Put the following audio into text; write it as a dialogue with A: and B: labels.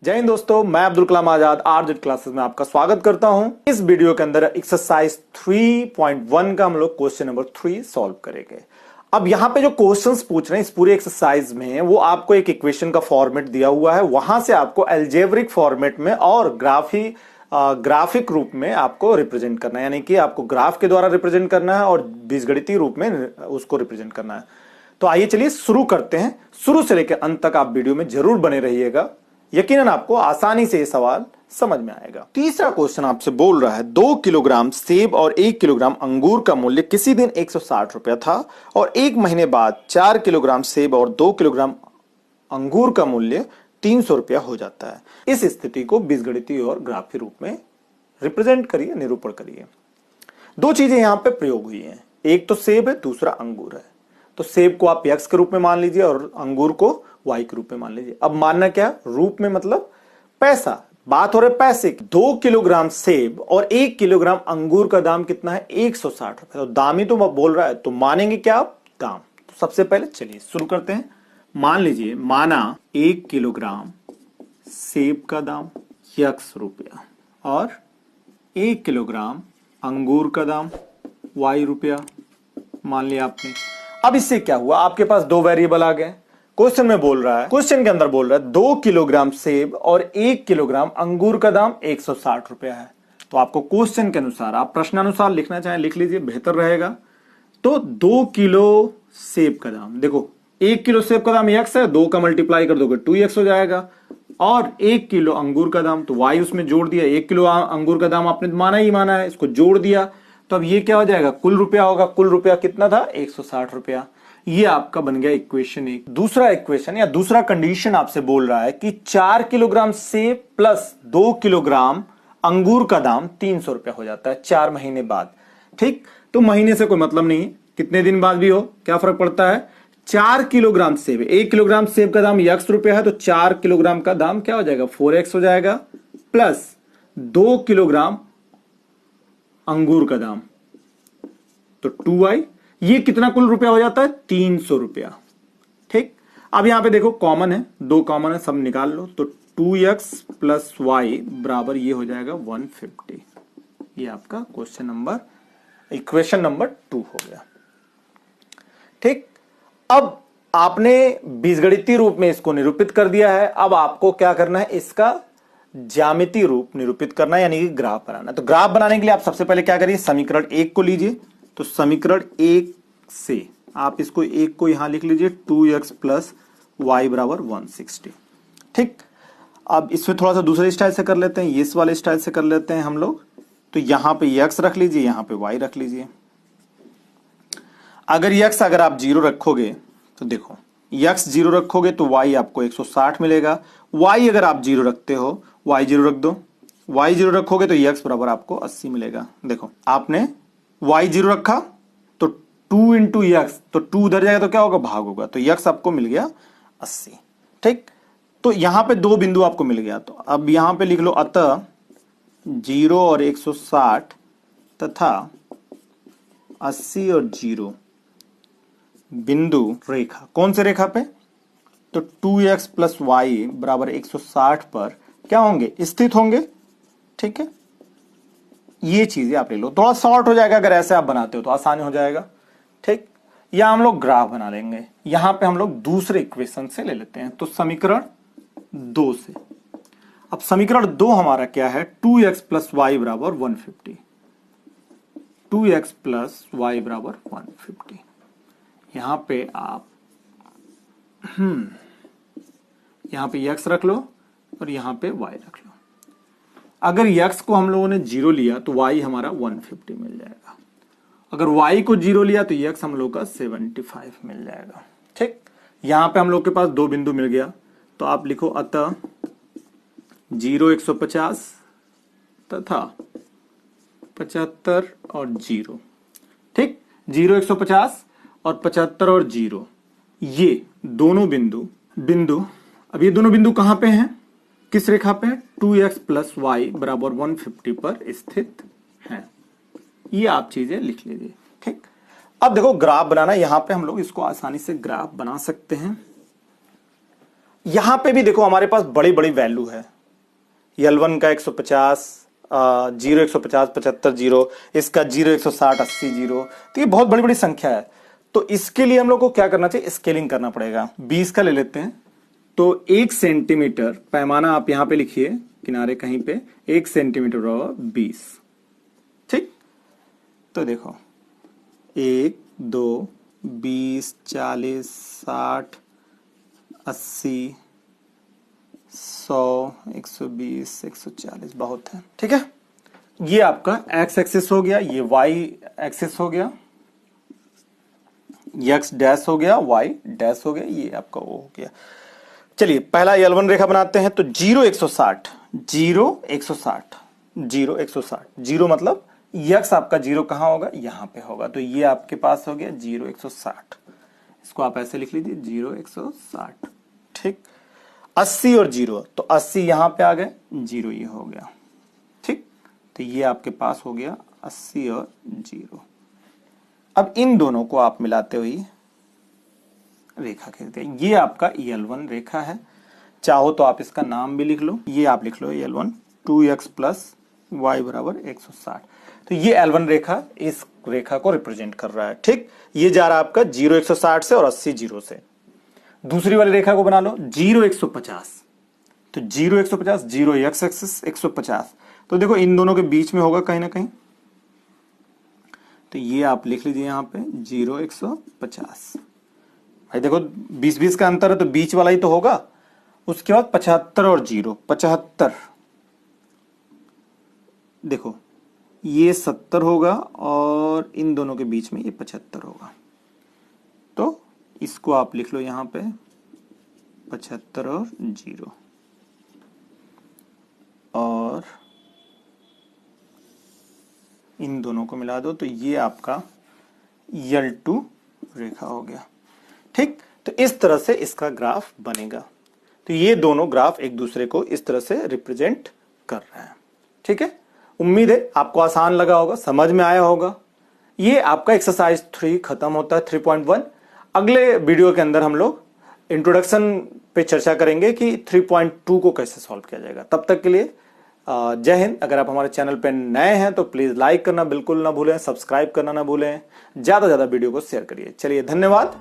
A: जय हिंद दोस्तों, मैं अब्दुल कलाम आजाद आरजेड क्लासेस में आपका स्वागत करता हूं। इस वीडियो के अंदर एक्सरसाइज 3.1 का हम लोग क्वेश्चन नंबर 3 सॉल्व करेंगे। अब यहां पे जो क्वेश्चंस पूछ रहे हैं इस पूरे एक्सरसाइज में, वो आपको एक इक्वेशन का फॉर्मेट दिया हुआ है, वहां से आपको अलजेब्रिक फॉर्मेट में और ग्राफिक रूप में आपको रिप्रेजेंट करना है, यानी कि आपको ग्राफ के द्वारा रिप्रेजेंट करना है और बीजगणितीय रूप में उसको रिप्रेजेंट करना है। तो आइए चलिए शुरू करते हैं। शुरू से लेकर अंत तक आप वीडियो में जरूर बने रहिएगा, यकीनन आपको आसानी से ये सवाल समझ में आएगा। तीसरा क्वेश्चन आपसे बोल रहा है 2 किलोग्राम सेब और 1 किलोग्राम अंगूर का मूल्य किसी दिन 160 रुपया था और 1 महीने बाद 4 किलोग्राम सेब और 2 किलोग्राम अंगूर का मूल्य 300 रुपया हो जाता है। इस स्थिति को बीजगणितीय और ग्राफीय रूप में रिप्रेजेंट करिए, निरूपण करिए। दो चीजें यहां पे प्रयोग हुई हैं, एक तो सेब है, दूसरा अंगूर है। तो सेब को आप x के रूप में मान लीजिए और अंगूर को y के रूप में मान लीजिए। अब मानना क्या, रूप में मतलब पैसा, बात हो रही है पैसे की। 2 किलोग्राम सेब और 1 किलोग्राम अंगूर का दाम कितना है, 160 रुपए। तो दाम ही तो बोल रहा है, तो मानेंगे क्या आप, दाम। तो सबसे पहले चलिए शुरू करते हैं। मान लीजिए, माना 1 किलोग्राम सेब का दाम x रुपया और 1 किलोग्राम अंगूर का दाम y रुपया मान लिया आपने। अब इससे क्या हुआ, आपके पास दो वेरिएबल आ गए। क्वेश्चन में बोल रहा है, क्वेश्चन के अंदर बोल रहा है 2 किलोग्राम सेब और 1 किलोग्राम अंगूर का दाम 160 रुपया है। तो आपको क्वेश्चन के अनुसार, आप प्रश्नानुसार लिखना चाहें लिख लीजिए, बेहतर रहेगा। तो 2 किलो सेब का दाम, देखो 1 किलो सेब का दाम x है, 2 का मल्टीप्लाई कर दोगे 2x हो जाएगा। और 1 किलो अंगूर का दाम, तो y उसमें जोड़ दिया, 1 किलो अंगूर का दाम आपने माना ही माना है, इसको जोड़ दिया। तो अब ये क्या हो जाएगा, कुल रुपया होगा। कुल रुपया कितना था, 160 रुपया। ये आपका बन गया इक्वेशन 1। दूसरा इक्वेशन या दूसरा कंडीशन आपसे बोल रहा है कि 4 किलोग्राम सेब प्लस 2 किलोग्राम अंगूर का दाम 300 रुपया हो जाता है 4 महीने बाद। ठीक, तो महीने से कोई मतलब नहीं है, कितने दिन बाद भी हो क्या फर्क पड़ता है। 4 किलोग्राम सेब, 1 किलोग्राम सेब का दाम x रुपया है, तो 4 किलोग्राम का दाम क्या हो जाएगा, 4x हो जाएगा, प्लस 2 किलोग्राम अंगूर का दाम तो 2y। ये कितना कुल रुपया हो जाता है, 300 रुपया। ठीक, अब यहां पे देखो कॉमन है, दो कॉमन है, सब निकाल लो। तो 2x प्लस y बराबर ये हो जाएगा 150। ये आपका क्वेश्चन नंबर, इक्वेशन नंबर 2 हो गया। ठीक, अब आपने बीजगणितीय रूप में इसको निरूपित कर दिया है। अब आपको क्या करना है, इसका ज्यामितीय रूप निरूपित करना है, यानी कि ग्राफ बनाना है। तो ग्राफ बनाने के लिए आप सबसे पहले क्या करिए, समीकरण 1 को लीजिए। तो समीकरण 1 से आप इसको 1 को यहां लिख लीजिए, 2x प्लस वाई बराबर 160। ठीक, अब इसमें थोड़ा सा दूसरे स्टाइल से कर लेते हैं, इस वाले स्टाइल से कर लेते हैं हम लोग। तो यहां पे x रख लीजिए, यहां पे y रख लीजिए। अगर x अगर आप 0 रखोगे तो देखो, x 0 रखोगे तो y आपको 160 मिलेगा। y अगर आप 0 रखते हो, y 0 रख दो, y 0 रखोगे तो x बराबर आपको 80 मिलेगा। देखो आपने y 0 रखा तो 2 इंटू एक्स, तो 2 उधर जाएगा तो क्या होगा, भाग होगा, तो x आपको मिल गया 80। ठीक, तो यहां पे दो बिंदु आपको मिल गया। तो अब यहां पे लिख लो, अतः 0 और 160 तथा 80 और 0 बिंदु रेखा, कौन से रेखा पे, तो 2x प्लस वाई बराबर 160 पर क्या होंगे, स्थित होंगे। ठीक है, ये चीजें आप ले लो, थोड़ा शॉर्ट हो जाएगा अगर ऐसे आप बनाते हो तो आसान हो जाएगा। ठीक, या हम लोग ग्राफ बना लेंगे। यहां पे हम लोग दूसरे इक्वेशन से ले लेते हैं, तो समीकरण 2 से। अब समीकरण 2 हमारा क्या है, 2x प्लस वाई बराबर 150। 2x प्लस वाई बराबर 150। यहां पे आप यहां पे x रख लो और यहां पे y रख लो। अगर x को हम लोगों ने 0 लिया तो y हमारा 150 मिल जाएगा। अगर y को 0 लिया तो x हम लोग का 75 मिल जाएगा। ठीक, यहां पे हम लोग के पास दो बिंदु मिल गया। तो आप लिखो, अतः 0 150 तथा 75 और 0। ठीक, 0 150 और 75 और 0, ये दोनों बिंदु अब ये दोनों बिंदु कहां पे हैं, किस रेखा पे, 2x प्लस वाई बराबर 150 पर स्थित है। ये आप चीजें लिख लीजिए। ठीक, अब देखो ग्राफ बनाना, यहां पे हम लोग इसको आसानी से ग्राफ बना सकते हैं। यहां पे भी देखो हमारे पास बड़ी बड़ी वैल्यू है, L1 का 150, 0 150 75 जीरो, इसका 0 160 80 जीरो। तो ये बहुत बड़ी बड़ी संख्या है। तो इसके लिए हम लोग को क्या करना चाहिए, स्केलिंग करना पड़ेगा। 20 का ले लेते हैं। तो 1 सेंटीमीटर, पैमाना आप यहां पे लिखिए किनारे कहीं पे, 1 सेंटीमीटर होगा 20। ठीक, तो देखो 1 2 20 40 60 80 100 120 140 बहुत है। ठीक है, ये आपका एक्स एक्सिस हो गया, ये वाई एक्सिस हो गया, एक्स डैश हो गया, वाई डैश हो गया, ये आपका वो हो गया। चलिए पहला L1 रेखा बनाते हैं। तो 0 160 0 160 0 160, जीरो मतलब यक्स आपका जीरो कहां होगा, यहां पे होगा। तो ये आपके पास हो गया 0 160, इसको आप ऐसे लिख लीजिए 0 160। ठीक, 80 और 0, तो 80 यहां पे आ गए, 0 ये हो गया। ठीक, तो ये आपके पास हो गया 80 और 0। अब इन दोनों को आप मिलाते हुए रेखा खींचते हैं। ये आपका L1 रेखा है, चाहो तो आप इसका नाम भी लिख लो, ये आप लिख लो L1 2x प्लस वाई बराबर 160। तो ये L1 रेखा इस रेखा को रिप्रेजेंट कर रहा है। ठीक, ये जा रहा है आपका 0 160 से और 80 0 से। दूसरी वाली रेखा को बना लो 0 150। तो 0 150 0 एक्स एक्सिस 150, तो देखो इन दोनों के बीच में होगा कहीं ना कहीं। तो ये आप लिख लीजिए यहां पे 0 150। भाई देखो 20 20 का अंतर है, तो बीच वाला ही तो होगा। उसके बाद 75 और 0 75, देखो ये 70 होगा और इन दोनों के बीच में ये 75 होगा। तो इसको आप लिख लो यहां पे 75 और 0, और इन दोनों को मिला दो, तो ये आपका L2 रेखा हो गया। ठीक, तो इस तरह से इसका ग्राफ बनेगा। तो ये दोनों ग्राफ एक दूसरे को इस तरह से रिप्रेजेंट कर रहे हैं। ठीक है, उम्मीद है आपको आसान लगा होगा, समझ में आया होगा। ये आपका एक्सरसाइज 3 खत्म होता है 3.1। अगले वीडियो के अंदर हम लोग इंट्रोडक्शन पे चर्चा करेंगे कि 3.2 को कैसे सॉल्व किया जाएगा। तब तक के लिए जय हिंद। अगर आप हमारे चैनल पर नए हैं तो प्लीज लाइक करना बिल्कुल ना भूलें, सब्सक्राइब करना ना भूलें, ज्यादा से ज्यादा वीडियो को शेयर करिए। चलिए धन्यवाद।